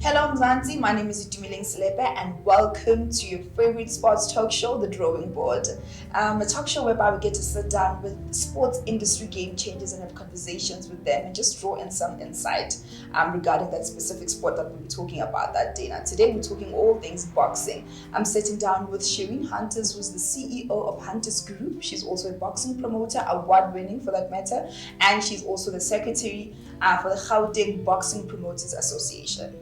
Hello Mzansi, my name is Itumeleng Selepe and welcome to your favorite sports talk show, The Drawing Board. A talk show whereby we get to sit down with sports industry game changers and have conversations with them and just draw in some insight regarding that specific sport that we'll be talking about that day. Now today we're talking all things boxing. I'm sitting down with Shereen Hunters, who's the CEO of Hunters Group. She's also a boxing promoter, award-winning for that matter, and she's also the secretary for the Gauteng Boxing Promoters Association.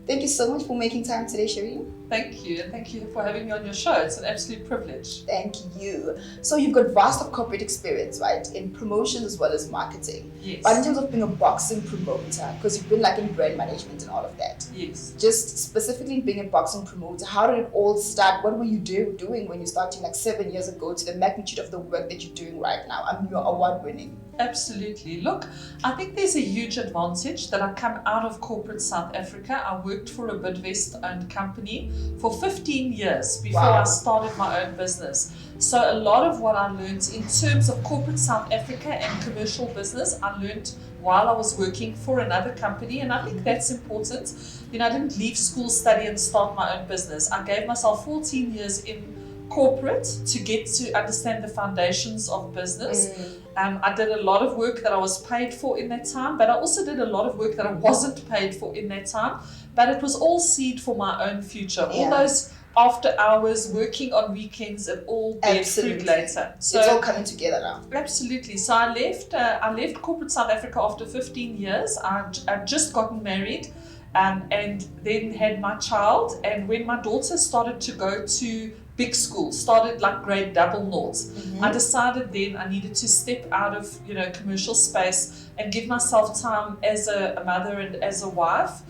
Thank you so much for making time today, Shereen. Thank you, and thank you for having me on your show. It's an absolute privilege. Thank you. So you've got vast of corporate experience, right, in promotion as well as marketing. Yes. But in terms of being a boxing promoter, because you've been like in brand management and all of that. Yes. Just specifically being a boxing promoter, how did it all start? What were you doing when you started like 7 years ago to the magnitude of the work that you're doing right now? I mean, you're award-winning. Absolutely. Look, I think there's a huge advantage that I come out of corporate South Africa. I worked for a Bidvest-owned company for 15 years before I started my own business. So a lot of what I learned in terms of corporate South Africa and commercial business, I learned while I was working for another company, and I think that's important. I didn't leave school, study, and start my own business. I gave myself 14 years in corporate to get to understand the foundations of business. I did a lot of work that I was paid for in that time, but I also did a lot of work that I wasn't paid for in that time. But it was all seed for my own future. All those after hours, working on weekends, it all bear fruit later. So it's all coming together now. Absolutely. So I left corporate South Africa after 15 years. I'd just gotten married and then had my child. And when my daughter started to go to big school, started like grade double noughts, I decided then I needed to step out of commercial space and give myself time as a mother and as a wife.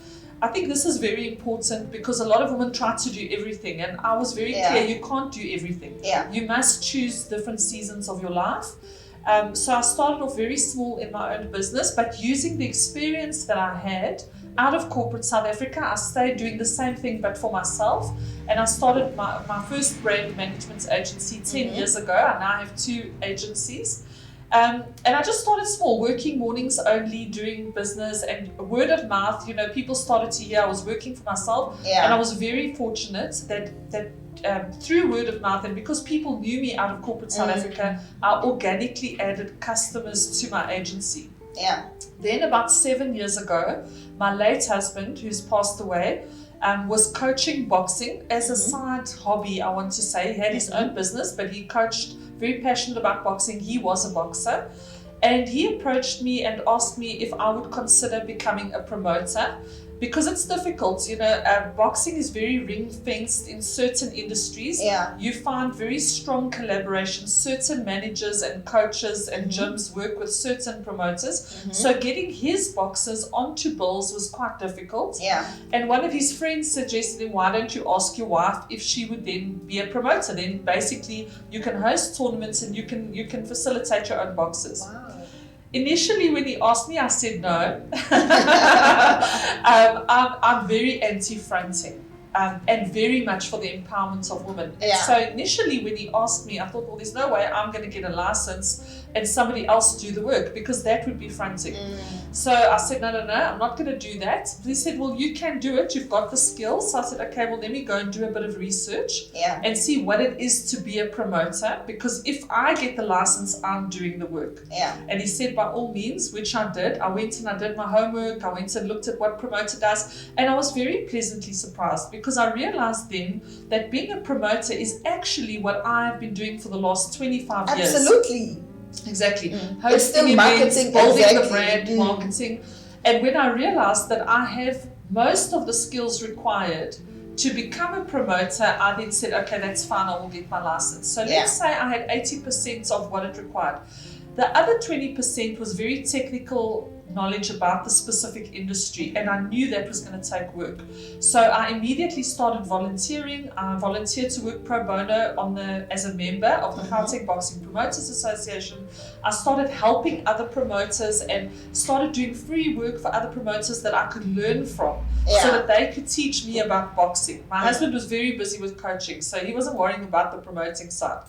I think this is very important because a lot of women try to do everything, and I was very clear, you can't do everything. You must choose different seasons of your life. So I started off very small in my own business, but using the experience that I had out of corporate South Africa, I stayed doing the same thing but for myself, and I started my first brand management agency 10 years ago. I now have 2 agencies. And I just started small, working mornings only, doing business, and word of mouth, people started to hear I was working for myself. And I was very fortunate that through word of mouth, and because people knew me out of corporate South Africa, I organically added customers to my agency. Then about 7 years ago, my late husband, who's passed away, was coaching boxing as a side hobby, I want to say. He had his own business, but he coached, very passionate about boxing. He was a boxer. And he approached me and asked me if I would consider becoming a promoter, because it's difficult. Boxing is very ring-fenced in certain industries. You find very strong collaboration. Certain managers and coaches and gyms work with certain promoters. So getting his boxers onto bills was quite difficult. And one of his friends suggested him, why don't you ask your wife if she would then be a promoter? Then basically you can host tournaments and you can facilitate your own boxers. Initially, when he asked me, I said no. I'm very anti-fronting and very much for the empowerment of women. So initially, when he asked me, I thought, well, there's no way I'm going to get a license and somebody else do the work, because that would be fronting. So I said, no, I'm not going to do that. He said, well, you can do it. You've got the skills. So I said, okay, well, let me go and do a bit of research and see what it is to be a promoter, because if I get the license, I'm doing the work. And he said, by all means, which I did. I went and I did my homework. I went and looked at what promoter does. And I was very pleasantly surprised, because I realized then that being a promoter is actually what I've been doing for the last 25 years. Absolutely. Exactly. It's still Hosting events, marketing, building the brand, marketing. And when I realized that I have most of the skills required to become a promoter, I then said, okay, that's fine, I will get my license. So let's say I had 80% of what it required. The other 20% was very technical knowledge about the specific industry, and I knew that was going to take work. So I immediately started volunteering. I volunteered to work pro bono as a member of the Gauteng Boxing Promoters Association. I started helping other promoters and started doing free work for other promoters that I could learn from, so that they could teach me about boxing. My husband was very busy with coaching, so he wasn't worrying about the promoting side.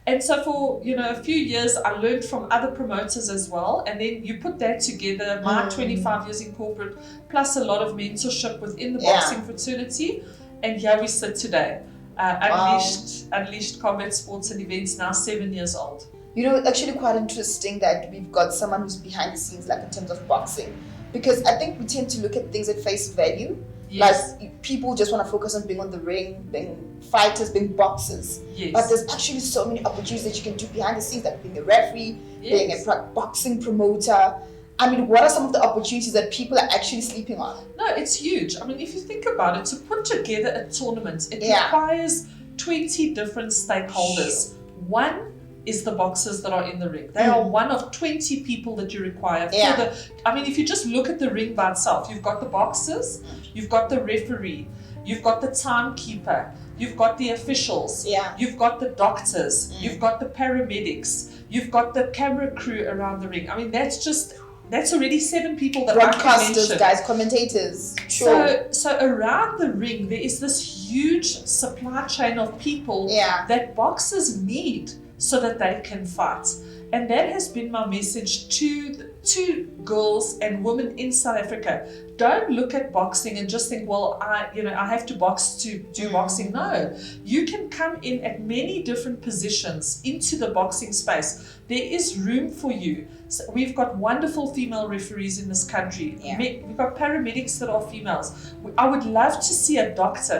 And so for a few years, I learned from other promoters as well. And then you put that together, my 25 years in corporate, plus a lot of mentorship within the boxing fraternity, and here we sit today. Unleashed Combat Sports and Events, now 7 years old. It's actually quite interesting that we've got someone who's behind the scenes, like in terms of boxing, because I think we tend to look at things at face value. Yes. Like people just want to focus on being on the ring, being fighters, being boxers. Yes. But there's actually so many opportunities that you can do behind the scenes, like being a referee, being a boxing promoter. I mean, what are some of the opportunities that people are actually sleeping on? No, it's huge. I mean, if you think about it, to put together a tournament, it requires 20 different stakeholders. One is the boxers that are in the ring. They are one of 20 people that you require. If you just look at the ring by itself, you've got the boxers, you've got the referee, you've got the timekeeper, you've got the officials, you've got the doctors, you've got the paramedics, you've got the camera crew around the ring. I mean, that's already 7 people that broadcasters, guys, commentators. Sure. So around the ring, there is this huge supply chain of people that boxers need so that they can fight. And that has been my message to girls and women in South Africa. Don't look at boxing and just think, well, I have to box to do boxing. No, you can come in at many different positions into the boxing space. There is room for you. So we've got wonderful female referees in this country. We've got paramedics that are females. I would love to see a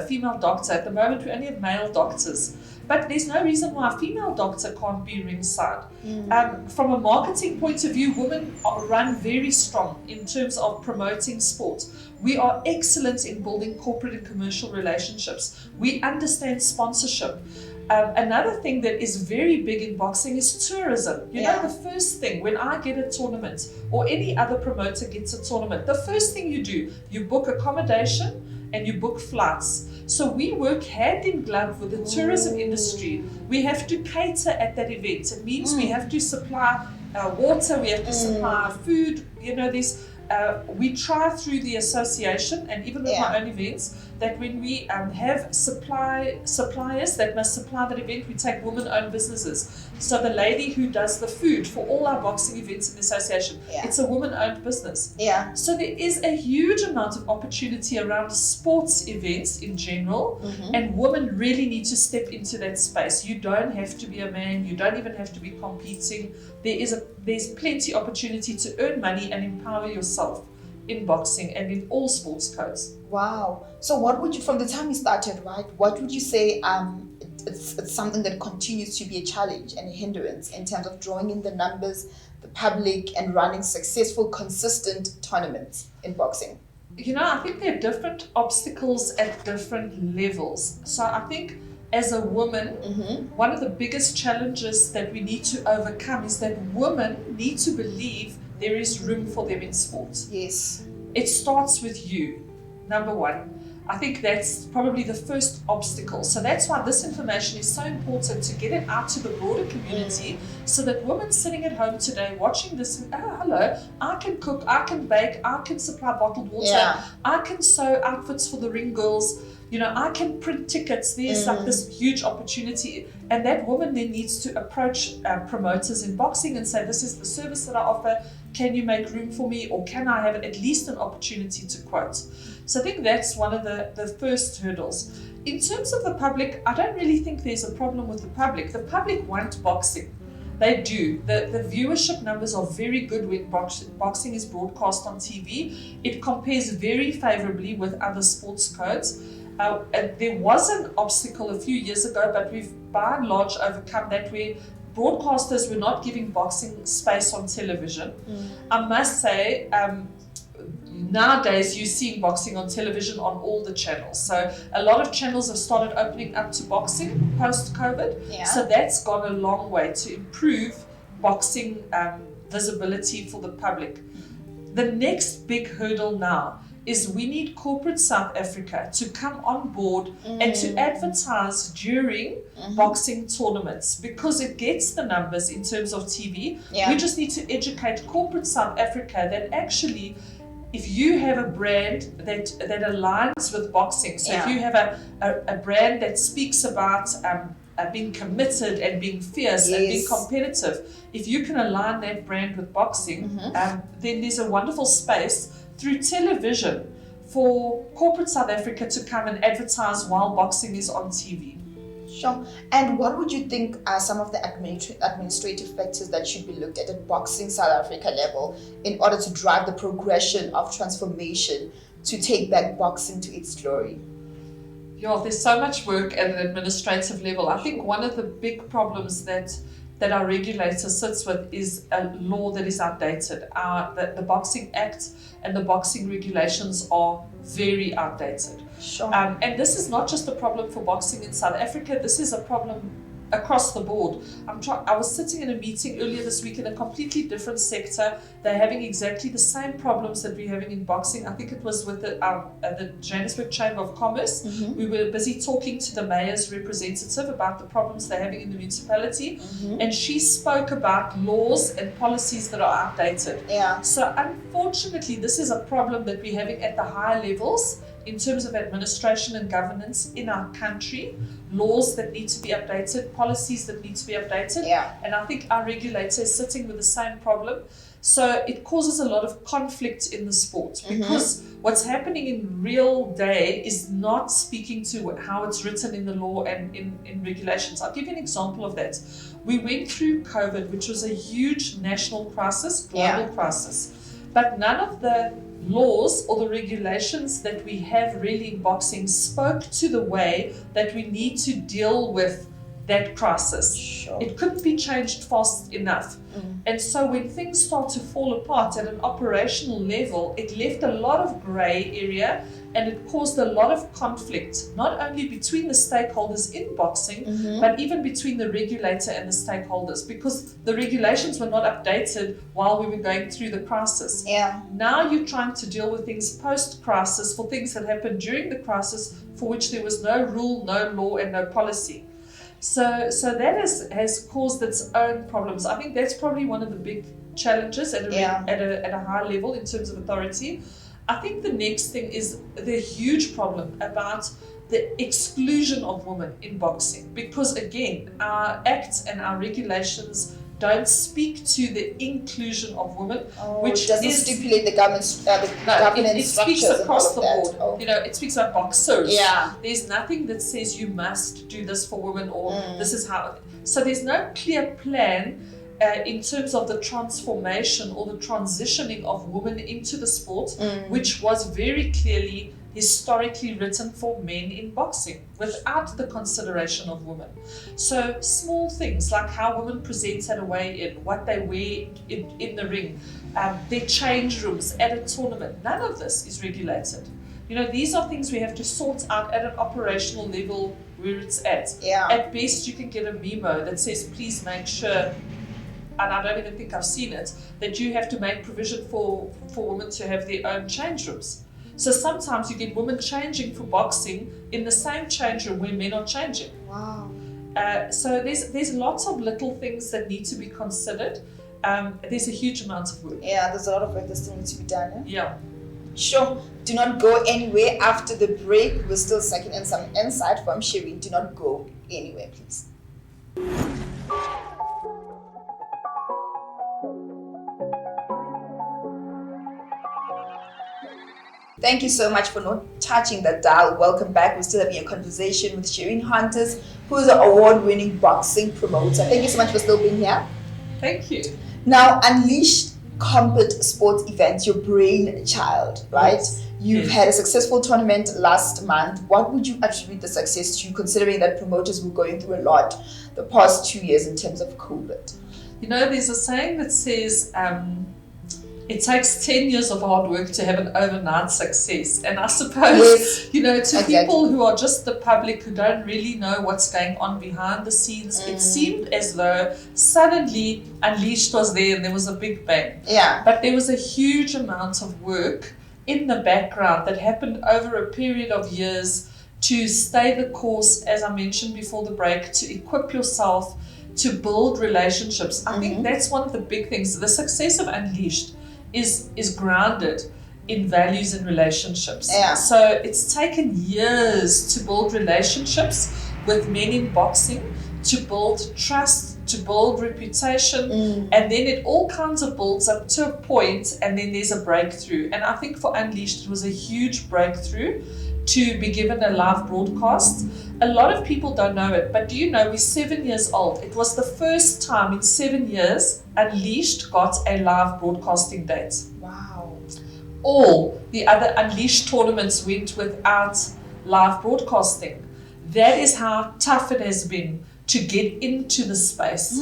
female doctor. At the moment, we only have male doctors. But there's no reason why a female doctor can't be ringside. From a marketing point of view, women run very strong in terms of promoting sport. We are excellent in building corporate and commercial relationships. We understand sponsorship. Another thing that is very big in boxing is tourism. The first thing when I get a tournament or any other promoter gets a tournament, the first thing you do, you book accommodation and you book flights. So we work hand in glove with the tourism industry. We have to cater at that event. It means we have to supply water, we have to supply food. We try through the association and even with my own events that when we have suppliers that must supply that event, we take women-owned businesses. So the lady who does the food for all our boxing events in the association, it's a woman-owned business. So there is a huge amount of opportunity around sports events in general, and women really need to step into that space. You don't have to be a man, you don't even have to be competing. There's plenty opportunity to earn money and empower yourself in boxing and in all sports codes. Wow. So what would you, from the time you started, right, what would you say it's something that continues to be a challenge and a hindrance in terms of drawing in the numbers, the public, and running successful, consistent tournaments in boxing? I think there are different obstacles at different levels. So I think as a woman, one of the biggest challenges that we need to overcome is that women need to believe there is room for them in sports. Yes. It starts with you, number one. I think that's probably the first obstacle. So that's why this information is so important, to get it out to the broader community so that women sitting at home today watching this, hello, I can cook, I can bake, I can supply bottled water, I can sew outfits for the ring girls, I can print tickets. There's like this huge opportunity. And that woman then needs to approach promoters in boxing and say, this is the service that I offer. Can you make room for me, or can I have at least an opportunity to quote? So I think that's one of the first hurdles. In terms of the public, I don't really think there's a problem with the public. The public want boxing. They do. The viewership numbers are very good when boxing is broadcast on TV. It compares very favorably with other sports codes. And there was an obstacle a few years ago, but we've by and large overcome that, where broadcasters were not giving boxing space on television. I must say, nowadays you're seeing boxing on television on all the channels. So a lot of channels have started opening up to boxing post-COVID. So that's gone a long way to improve boxing visibility for the public. The next big hurdle now is we need corporate South Africa to come on board and to advertise during boxing tournaments, because it gets the numbers in terms of TV. We just need to educate corporate South Africa that actually, if you have a brand that aligns with boxing, so if you have a brand that speaks about being committed and being fierce and being competitive. If you can align that brand with boxing, then there's a wonderful space through television for corporate South Africa to come and advertise while boxing is on TV. Sure. And what would you think are some of the administrative factors that should be looked at boxing South Africa level in order to drive the progression of transformation to take back boxing to its glory? Yeah, there's so much work at an administrative level. I think one of the big problems that our regulator sits with is a law that is outdated. The Boxing Act and the boxing regulations are very outdated. Sure. And this is not just a problem for boxing in South Africa, this is a problem across the board. I was sitting in a meeting earlier this week in a completely different sector. They're having exactly the same problems that we're having in boxing. I think it was with the Johannesburg Chamber of Commerce. We were busy talking to the mayor's representative about the problems they're having in the municipality, and she spoke about laws and policies that are outdated. Yeah. So unfortunately, this is a problem that we're having at the higher levels in terms of administration and governance in our country, laws that need to be updated, policies that need to be updated. Yeah. And I think our regulator is sitting with the same problem. So it causes a lot of conflict in the sport because what's happening in real day is not speaking to how it's written in the law and in regulations. I'll give you an example of that. We went through COVID, which was a huge national crisis, global crisis, but none of the laws or the regulations that we have really in boxing spoke to the way that we need to deal with that crisis. Sure. It couldn't be changed fast enough. And so when things start to fall apart at an operational level, it left a lot of grey area and it caused a lot of conflict, not only between the stakeholders in boxing, but even between the regulator and the stakeholders, because the regulations were not updated while we were going through the crisis. Yeah. Now you're trying to deal with things post-crisis, for things that happened during the crisis, for which there was no rule, no law, and no policy. So that has caused its own problems. I think that's probably one of the big challenges at a high level in terms of authority. I think the next thing is the huge problem about the exclusion of women in boxing, because again, our acts and our regulations don't speak to the inclusion of women, which doesn't stipulate the governance, governance it speaks structures across the board. Oh. You know, it speaks about boxers. Yeah. There's nothing that says you must do this for women or this is how. So there's no clear plan in terms of the transformation or the transitioning of women into the sport, which was very clearly historically written for men in boxing without the consideration of women. So small things like how women present at a weigh-in, what they wear in the ring, their change rooms at a tournament, none of this is regulated. You know, these are things we have to sort out at an operational level where it's at. Yeah. At best, you can get a memo that says, please make sure, and I don't even think I've seen it, that you have to make provision for women to have their own change rooms. So sometimes you get women changing for boxing in the same change room where men are changing. Wow. So there's lots of little things that need to be considered. There's a huge amount of work. Yeah, there's a lot of work that still needs to be done. Eh? Yeah. Sure. Do not go anywhere. After the break, we're still sucking in some insight from Shereen. Do not go anywhere, please. Thank you so much for not touching that dial. Welcome back. We're still having a conversation with Shereen Hunters, who is an award-winning boxing promoter. Thank you so much for still being here. Thank you. Now, Unleashed Combat Sports Events, your brainchild, right? Yes. You've had a successful tournament last month. What would you attribute the success to, considering that promoters were going through a lot the past 2 years in terms of COVID? You know, there's a saying that says, it takes 10 years of hard work to have an overnight success. And I suppose, you know, to people who are just the public, who don't really know what's going on behind the scenes, it seemed as though suddenly Unleashed was there and there was a big bang. Yeah. But there was a huge amount of work in the background that happened over a period of years to stay the course, as I mentioned before the break, to equip yourself, to build relationships. I think that's one of the big things. The success of Unleashed is grounded in values and relationships. Yeah. So it's taken years to build relationships with men in boxing to build trust, to build reputation, and then it all kinds of builds up to a point, and then there's a breakthrough. And I think for Unleashed, it was a huge breakthrough to be given a live broadcast. A lot of people don't know it, but do you know we're 7 years old? It was the first time in 7 years Unleashed got a live broadcasting date. Wow. All the other Unleashed tournaments went without live broadcasting. That is how tough it has been to get into the space.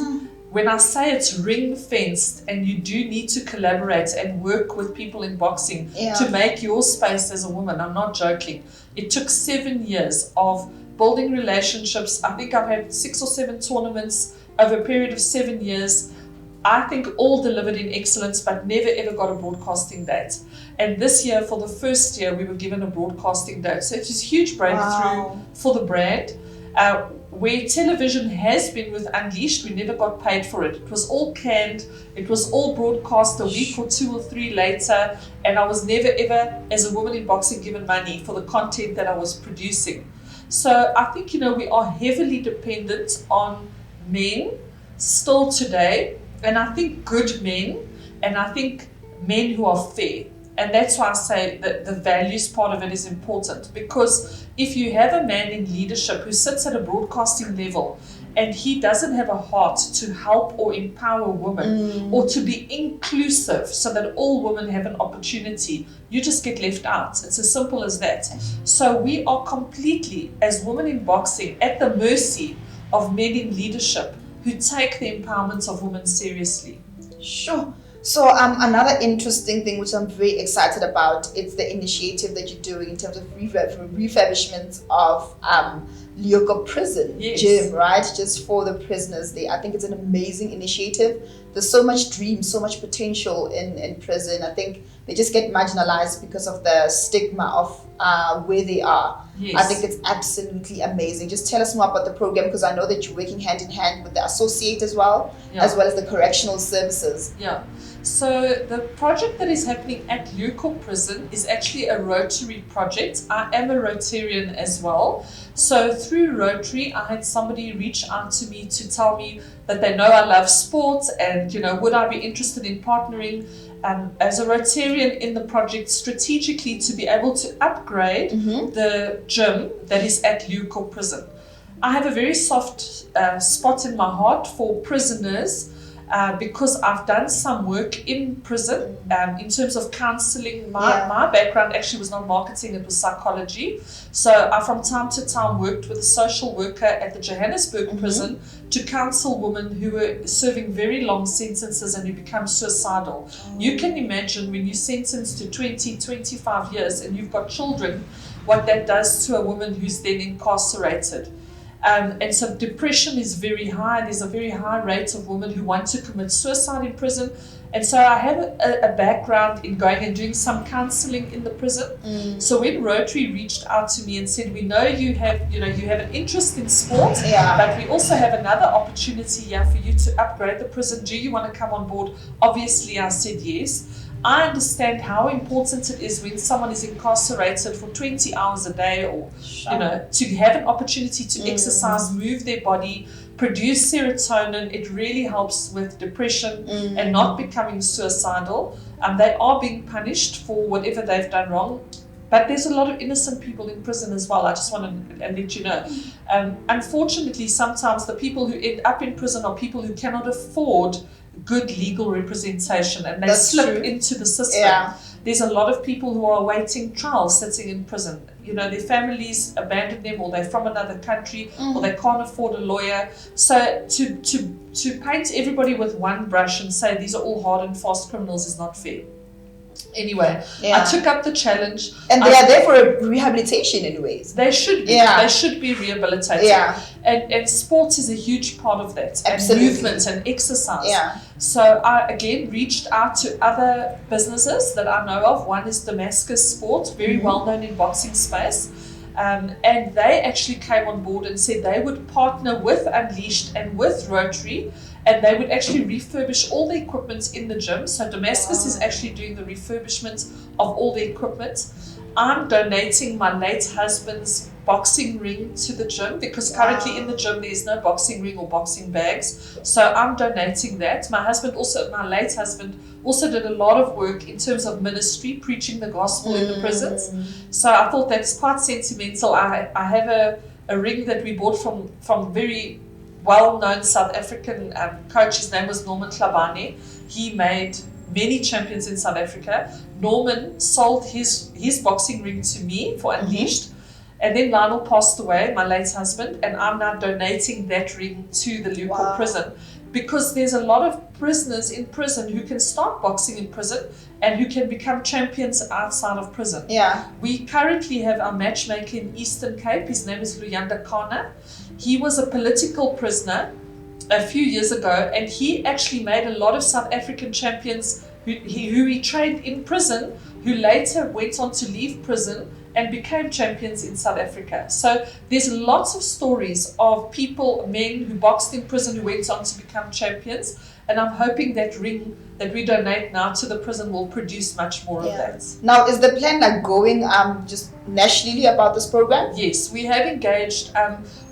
When I say it's ring fenced, and you do need to collaborate and work with people in boxing to make your space as a woman, I'm not joking. It took 7 years of building relationships. I think I've had 6 or 7 tournaments over a period of 7 years. I think all delivered in excellence, but never ever got a broadcasting date. And this year, for the first year, we were given a broadcasting date. So it's a huge breakthrough for the brand. Where television has been with Unleashed, we never got paid for it. It was all canned. It was all broadcast a week or 2 or 3 later. And I was never ever, as a woman in boxing, given money for the content that I was producing. So I think, we are heavily dependent on men still today. And I think good men, and I think men who are fair. And that's why I say that the values part of it is important, because if you have a man in leadership who sits at a broadcasting level and he doesn't have a heart to help or empower women or to be inclusive so that all women have an opportunity, you just get left out. It's as simple as that. So we are completely, as women in boxing, at the mercy of men in leadership who take the empowerment of women seriously. Sure. So another interesting thing which I'm very excited about, it's the initiative that you're doing in terms of refurbishment of Lyoko Prison Gym, right? Just for the prisoners there. I think it's an amazing initiative. There's so much dream, so much potential in prison. I think they just get marginalized because of the stigma of where they are. Yes. I think it's absolutely amazing. Just tell us more about the program, because I know that you're working hand in hand with the associate as well as the correctional services. Yeah. So the project that is happening at Lyoko Prison is actually a Rotary project. I am a Rotarian as well. So through Rotary, I had somebody reach out to me to tell me that they know I love sports and, would I be interested in partnering as a Rotarian in the project strategically to be able to upgrade the gym that is at Lyoko Prison. I have a very soft spot in my heart for prisoners because I've done some work in prison in terms of counseling. My background actually was not marketing, it was psychology. So I from time to time worked with a social worker at the Johannesburg prison to counsel women who were serving very long sentences and who become suicidal. You can imagine when you're sentenced to 20, 25 years and you've got children, what that does to a woman who's then incarcerated. And so depression is very high. There's a very high rate of women who want to commit suicide in prison. And so I have a background in going and doing some counseling in the prison. So when Rotary reached out to me and said, we know you have an interest in sport, but we also have another opportunity here for you to upgrade the prison. Do you want to come on board? Obviously, I said yes. I understand how important it is when someone is incarcerated for 20 hours a day or, to have an opportunity to exercise, move their body, produce serotonin. It really helps with depression and not becoming suicidal. They are being punished for whatever they've done wrong. But there's a lot of innocent people in prison as well. I just want to let you know. Unfortunately, sometimes the people who end up in prison are people who cannot afford good legal representation and they slip into the system. There's a lot of people who are awaiting trial sitting in prison. Their families abandoned them, or they're from another country, or they can't afford a lawyer. So to paint everybody with one brush and say these are all hard and fast criminals is not fair. Anyway, I took up the challenge. And they are there for rehabilitation anyways. They should be. They should be rehabilitated. And sports is a huge part of that. Absolutely. And movement and exercise. So I again reached out to other businesses that I know of. One is Damascus Sport, very well known in boxing space. And they actually came on board and said they would partner with Unleashed and with Rotary, and they would actually refurbish all the equipment in the gym. So Damascus is actually doing the refurbishment of all the equipment. I'm donating my late husband's boxing ring to the gym because currently in the gym there's no boxing ring or boxing bags. So I'm donating that. My late husband also did a lot of work in terms of ministry, preaching the gospel in the prisons. So I thought that's quite sentimental. I have a ring that we bought from very well-known South African coach. His name was Norman Klabane. He made many champions in South Africa. Norman sold his boxing ring to me for Unleashed. And then Lionel passed away, my late husband, and I'm now donating that ring to the local prison because there's a lot of prisoners in prison who can start boxing in prison and who can become champions outside of prison. Yeah. We currently have our matchmaker in Eastern Cape. His name is Luyanda Kana. He was a political prisoner a few years ago, and he actually made a lot of South African champions who he trained in prison, who later went on to leave prison and became champions in South Africa. So there's lots of stories of people, men who boxed in prison who went on to become champions. And I'm hoping that ring that we donate now to the prison will produce much more of that. Now, is the plan like going just nationally about this program? Yes, we have engaged.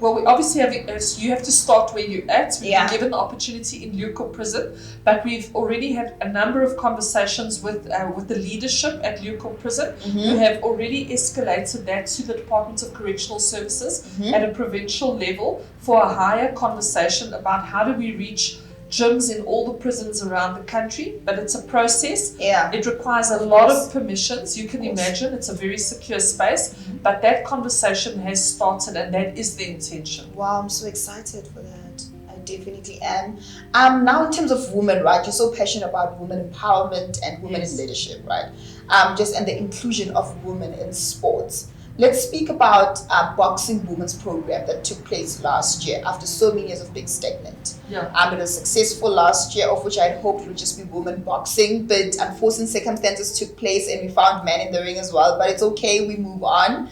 Well, we obviously have. You have to start where you're at. We've been given the opportunity in local prison, but we've already had a number of conversations with the leadership at local prison, who have already escalated that to the Department of Correctional Services at a provincial level for a higher conversation about how do we reach gyms in all the prisons around the country, but it's a process. It requires a lot of permissions. You can imagine it's a very secure space, but that conversation has started and that is the intention. Wow, I'm so excited for that. I definitely am. Now in terms of women, right? You're so passionate about women empowerment and women in leadership, right? And the inclusion of women in sports. Let's speak about boxing women's program that took place last year after so many years of being stagnant. It was successful last year, of which I had hoped it would just be women boxing, but unfortunate circumstances took place and we found men in the ring as well. But it's okay, we move on.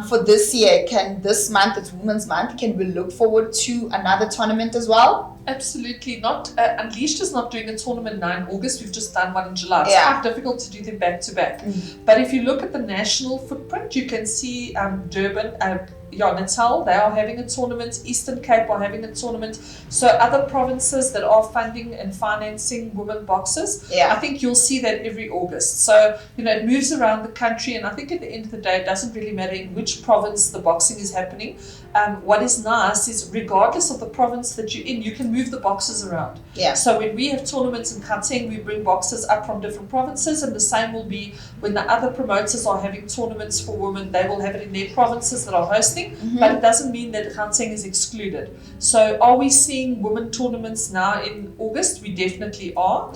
For this year, this month, it's Women's Month, can we look forward to another tournament as well? Absolutely not. Unleashed is not doing a tournament now in August. We've just done one in July. It's quite difficult to do them back to back. But if you look at the national footprint, you can see Durban, Natal, they are having a tournament. Eastern Cape are having a tournament. So other provinces that are funding and financing women boxers, I think you'll see that every August. So, it moves around the country, and I think at the end of the day, it doesn't really matter in which province the boxing is happening. What is nice is regardless of the province that you're in, you can move the boxers around. So when we have tournaments in Gauteng, we bring boxers up from different provinces, and the same will be when the other promoters are having tournaments for women. They will have it in their provinces that are hosting, but it doesn't mean that Gauteng is excluded. So are we seeing women tournaments now in August? We definitely are.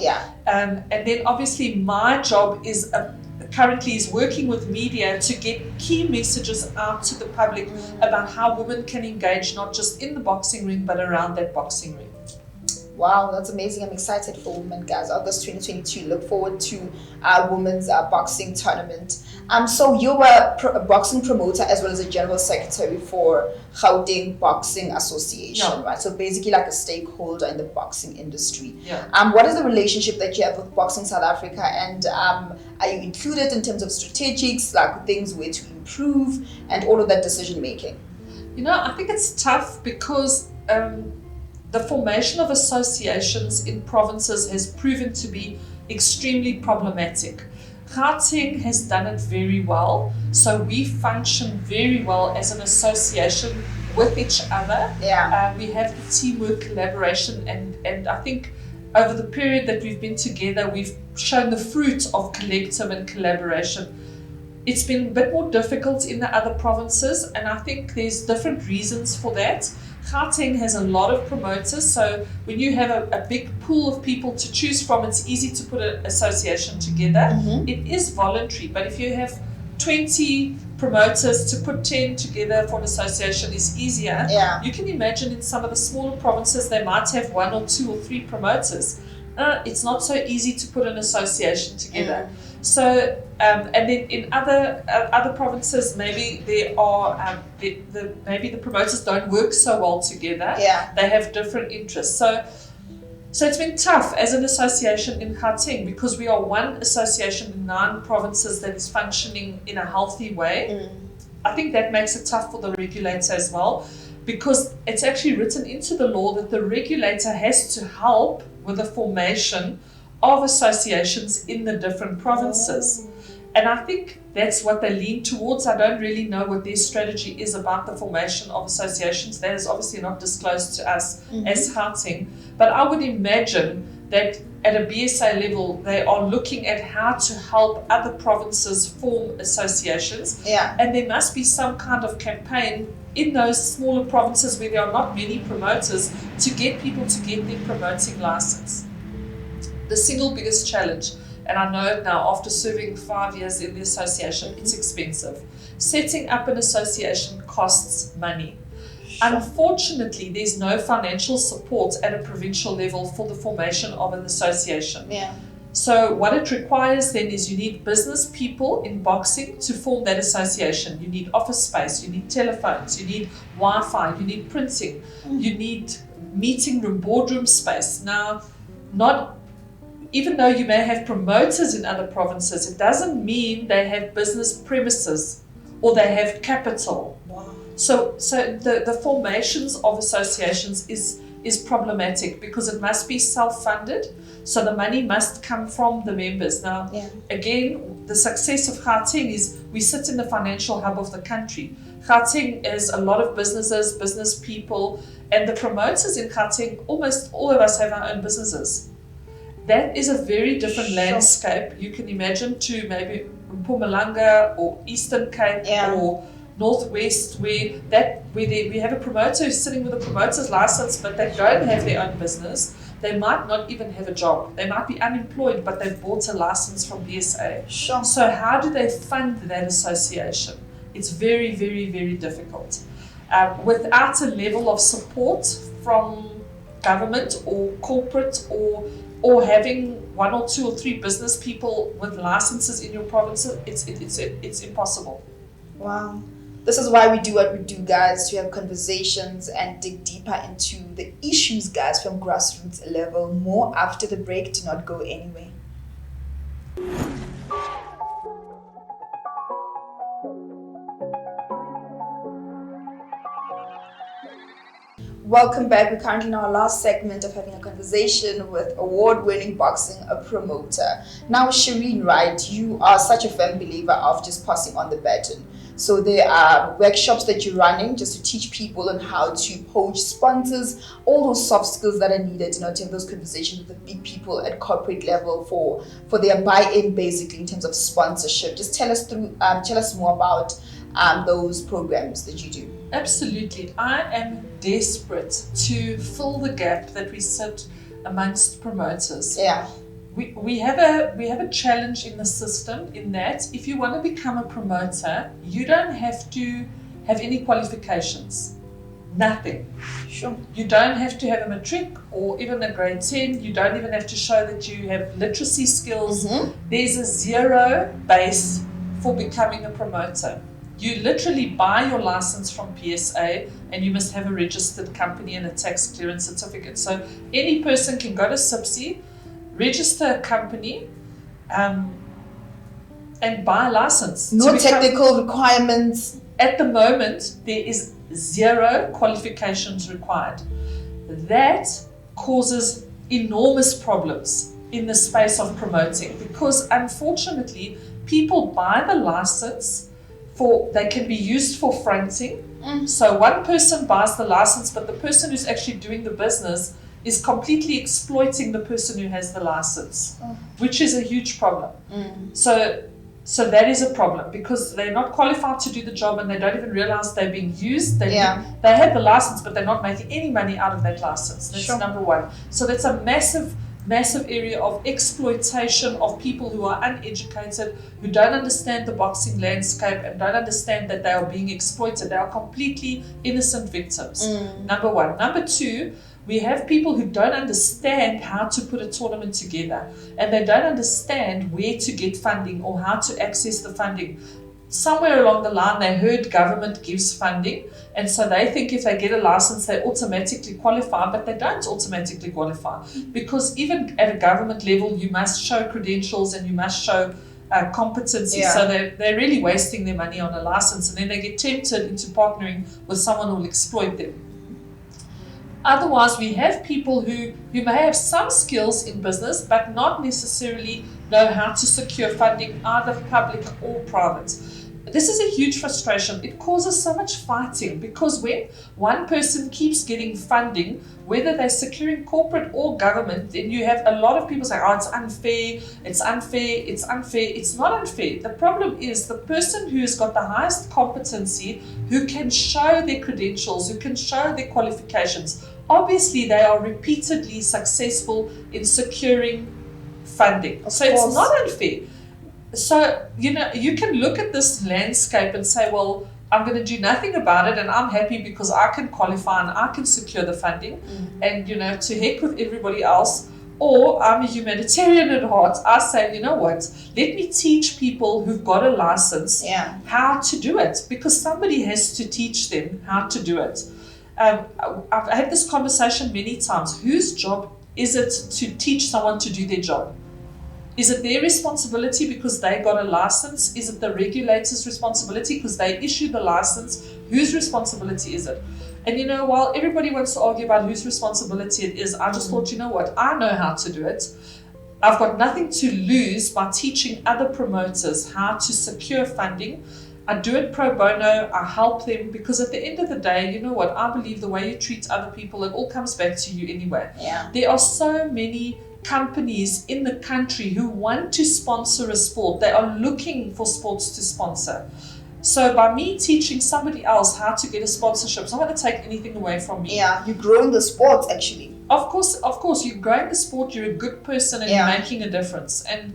And then obviously my job is currently is working with media to get key messages out to the public about how women can engage not just in the boxing ring but around that boxing ring. Wow, that's amazing. I'm excited for women, guys. August 2022. Look forward to our women's boxing tournament. So you were a boxing promoter as well as a general secretary for Gauteng Boxing Association, right? So basically like a stakeholder in the boxing industry. What is the relationship that you have with Boxing South Africa, and are you included in terms of strategics, like things where to improve and all of that decision making? I think it's tough because the formation of associations in provinces has proven to be extremely problematic. Gauteng has done it very well, so we function very well as an association with each other. We have the teamwork, collaboration, and I think over the period that we've been together, we've shown the fruit of collective and collaboration. It's been a bit more difficult in the other provinces, and I think there's different reasons for that. Gauteng has a lot of promoters, so when you have a big pool of people to choose from, it's easy to put an association together. It is voluntary, but if you have 20 promoters, to put 10 together for an association is easier. You can imagine in some of the smaller provinces, they might have 1 or 2 or 3 promoters. It's not so easy to put an association together. So, and then in other provinces, maybe there are maybe the promoters don't work so well together. They have different interests. So it's been tough as an association in Gauteng because we are one association in 9 provinces that is functioning in a healthy way. I think that makes it tough for the regulator as well, because it's actually written into the law that the regulator has to help with the formation of associations in the different provinces. And I think that's what they lean towards. I don't really know what their strategy is about the formation of associations. That is obviously not disclosed to us as Gauteng. But I would imagine that at a BSA level, they are looking at how to help other provinces form associations. Yeah. And there must be some kind of campaign in those smaller provinces where there are not many promoters to get people to get their promoting license. The single biggest challenge, and I know it now after serving 5 years in the association, it's expensive. Setting up an association costs money. Unfortunately, there's no financial support at a provincial level for the formation of an association. Yeah. So what it requires then is you need business people in boxing to form that association. You need office space, you need telephones, you need Wi-Fi, you need printing, you need meeting room, boardroom space. Now, even though you may have promoters in other provinces, it doesn't mean they have business premises or they have capital. Wow. So the formations of associations is problematic because it must be self-funded. So the money must come from the members. Now, again, the success of Gauteng is we sit in the financial hub of the country. Gauteng is a lot of businesses, business people, and the promoters in Gauteng, almost all of us have our own businesses. That is a very different landscape, you can imagine, to maybe Mpumalanga or Eastern Cape or Northwest, where we have a promoter who's sitting with a promoter's license, but they don't have their own business. They might not even have a job. They might be unemployed, but they've bought a license from BSA. Sure. So how do they fund that association? It's very, very, very difficult. Without a level of support from government or corporate or having 1 or 2 or 3 business people with licenses in your provinces, it's impossible. Wow. This is why we do what we do, guys, to have conversations and dig deeper into the issues, guys, from grassroots level. More after the break. Do not go anywhere. Welcome back. We're currently in our last segment of having a conversation with award-winning boxing promoter. Now, Shereen, right, you are such a firm believer of just passing on the baton. So there are workshops that you're running just to teach people on how to poach sponsors, all those soft skills that are needed, to have those conversations with the big people at corporate level for their buy-in, basically, in terms of sponsorship. Just tell us more about those programs that you do. Absolutely. I am desperate to fill the gap that we sit amongst promoters. Yeah. We have a challenge in the system in that if you want to become a promoter, you don't have to have any qualifications. Nothing. Sure. You don't have to have a matric or even a grade 10. You don't even have to show that you have literacy skills. There's a zero base for becoming a promoter. You literally buy your license from PSA and you must have a registered company and a tax clearance certificate. So any person can go to SIPSI, register a company, and buy a license. No technical requirements. At the moment, there is 0 qualifications required. That causes enormous problems in the space of promoting because unfortunately, people buy the license they can be used for fronting. So one person buys the license, but the person who's actually doing the business is completely exploiting the person who has the license, which is a huge problem. So that is a problem because they're not qualified to do the job and they don't even realize they're being used. They have the license, but they're not making any money out of that license. That's number one. So that's a massive area of exploitation of people who are uneducated, who don't understand the boxing landscape and don't understand that they are being exploited. They are completely innocent victims. Number one. Number two, we have people who don't understand how to put a tournament together and they don't understand where to get funding or how to access the funding. somewhere along the line they heard government gives funding, and so they think if they get a license they automatically qualify, but they don't automatically qualify, because even at a government level you must show credentials and you must show competency. Yeah. So they're really wasting their money on a license, and then they get tempted into partnering with someone who will exploit them. Otherwise, we have people who may have some skills in business but not necessarily know how to secure funding, either public or private. This is a huge frustration. It causes so much fighting, because when one person keeps getting funding, whether they're securing corporate or government, then you have a lot of people saying, oh, it's unfair, it's unfair, it's unfair. It's not unfair. The problem is the person who has got the highest competency, who can show their credentials, who can show their qualifications, obviously they are repeatedly successful in securing funding. So it's not unfair. So, you can look at this landscape and say, well, I'm going to do nothing about it and I'm happy because I can qualify and I can secure the funding, and, to heck with everybody else. Or I'm a humanitarian at heart. I say, you know what, let me teach people who've got a license how to do it, because somebody has to teach them how to do it. I've had this conversation many times. Whose job is it to teach someone to do their job? Is it their responsibility because they got a license? Is it the regulator's responsibility because they issued the license? Whose responsibility is it? And while everybody wants to argue about whose responsibility it is, I just thought, you know what, I know how to do it. I've got nothing to lose by teaching other promoters how to secure funding. I do it pro bono, I help them, because at the end of the day, you know what, I believe the way you treat other people, it all comes back to you anyway. Yeah. There are so many companies in the country who want to sponsor a sport. They are looking for sports to sponsor. So by me teaching somebody else how to get a sponsorship, it's not going to take anything away from me. Yeah, you're growing the sport actually. Of course, you're growing the sport, you're a good person and you're making a difference. And,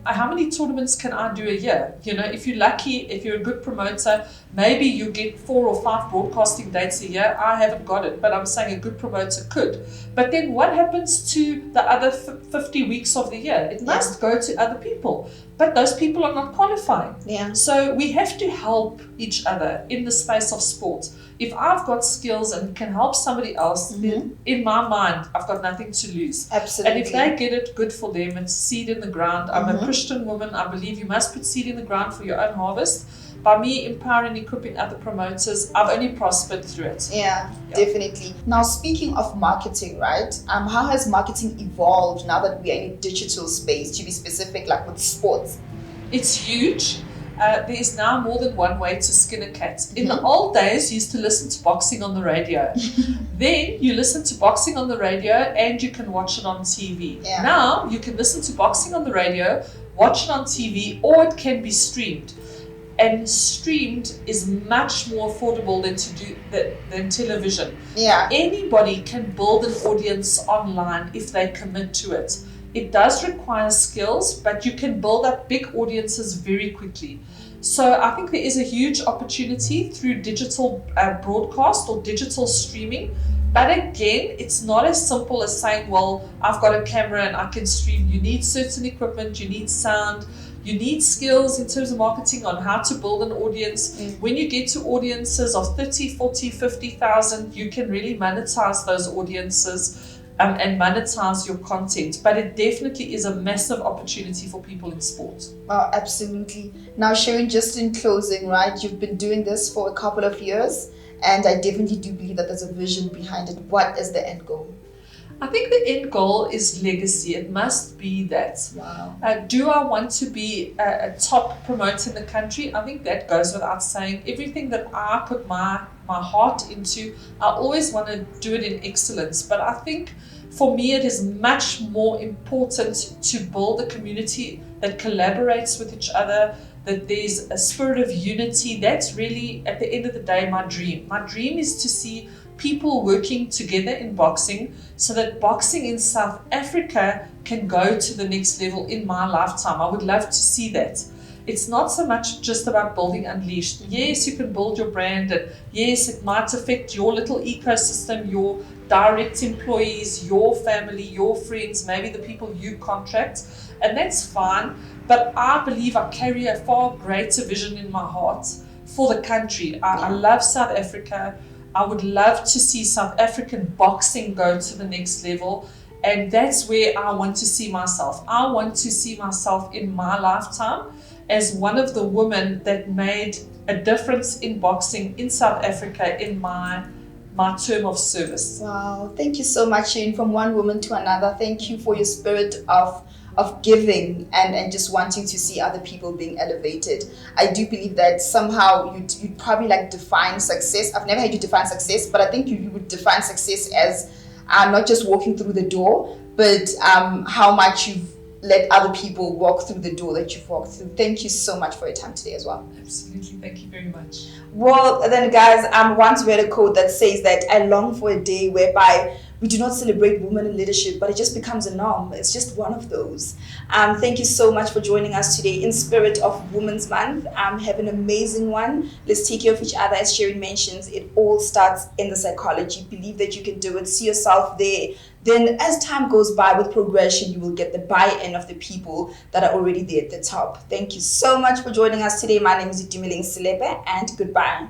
how many tournaments can I do a year? If you're lucky, if you're a good promoter, maybe you get 4 or 5 broadcasting dates a year. I haven't got it, but I'm saying a good promoter could. But then what happens to the other 50 weeks of the year? It must go to other people. But those people are not qualifying. Yeah. So we have to help each other in the space of sport. If I've got skills and can help somebody else, then in my mind, I've got nothing to lose. Absolutely. And if they get it, good for them. It's seed in the ground. I'm a Christian woman. I believe you must put seed in the ground for your own harvest. By me empowering and equipping other promoters, I've only prospered through it. Yeah, definitely. Now, speaking of marketing, right? How has marketing evolved now that we are in a digital space, to be specific, like with sports? It's huge. There is now more than one way to skin a cat. In the old days, you used to listen to boxing on the radio. Then you listen to boxing on the radio and you can watch it on TV. Yeah. Now you can listen to boxing on the radio, watch it on TV, or it can be streamed. And streamed is much more affordable than television. Yeah. Anybody can build an audience online if they commit to it. It does require skills, but you can build up big audiences very quickly. So I think there is a huge opportunity through digital broadcast or digital streaming. But again, it's not as simple as saying, well, I've got a camera and I can stream. You need certain equipment, you need sound, you need skills in terms of marketing on how to build an audience. When you get to audiences of 30, 40, 50,000, you can really monetize those audiences and monetize your content. But it definitely is a massive opportunity for people in sport. Oh, absolutely. Now, Shereen, just in closing, right? You've been doing this for a couple of years, and I definitely do believe that there's a vision behind it. What is the end goal? I think the end goal is legacy. It must be that. Wow. Do I want to be a top promoter in the country? I think that goes without saying. Everything that I put my heart into, I always want to do it in excellence. But I think for me, it is much more important to build a community that collaborates with each other, that there's a spirit of unity. That's really, at the end of the day, my dream. My dream is to see people working together in boxing so that boxing in South Africa can go to the next level in my lifetime. I would love to see that. It's not so much just about building Unleashed. Yes, you can build your brand, and yes, it might affect your little ecosystem, your direct employees, your family, your friends, maybe the people you contract, and that's fine. But I believe I carry a far greater vision in my heart for the country. I love South Africa. I would love to see South African boxing go to the next level. And that's where I want to see myself. I want to see myself in my lifetime as one of the women that made a difference in boxing in South Africa in my term of service. Wow, thank you so much, Shereen. From one woman to another, thank you for your spirit of giving and just wanting to see other people being elevated. I do believe that somehow you'd probably like define success. I've never had you define success, but I think you would define success as not just walking through the door, but how much you've let other people walk through the door that you've walked through. Thank you so much for your time today as well. Absolutely, thank you very much. Well, then, guys, once read a quote that says that I long for a day whereby we do not celebrate women in leadership, but it just becomes a norm. It's just one of those. Thank you so much for joining us today in spirit of Women's Month. Have an amazing one. Let's take care of each other. As Shereen mentions, it all starts in the psychology. Believe that you can do it. See yourself there. Then as time goes by with progression, you will get the buy-in of the people that are already there at the top. Thank you so much for joining us today. My name is Itumeleng Selepe, and goodbye.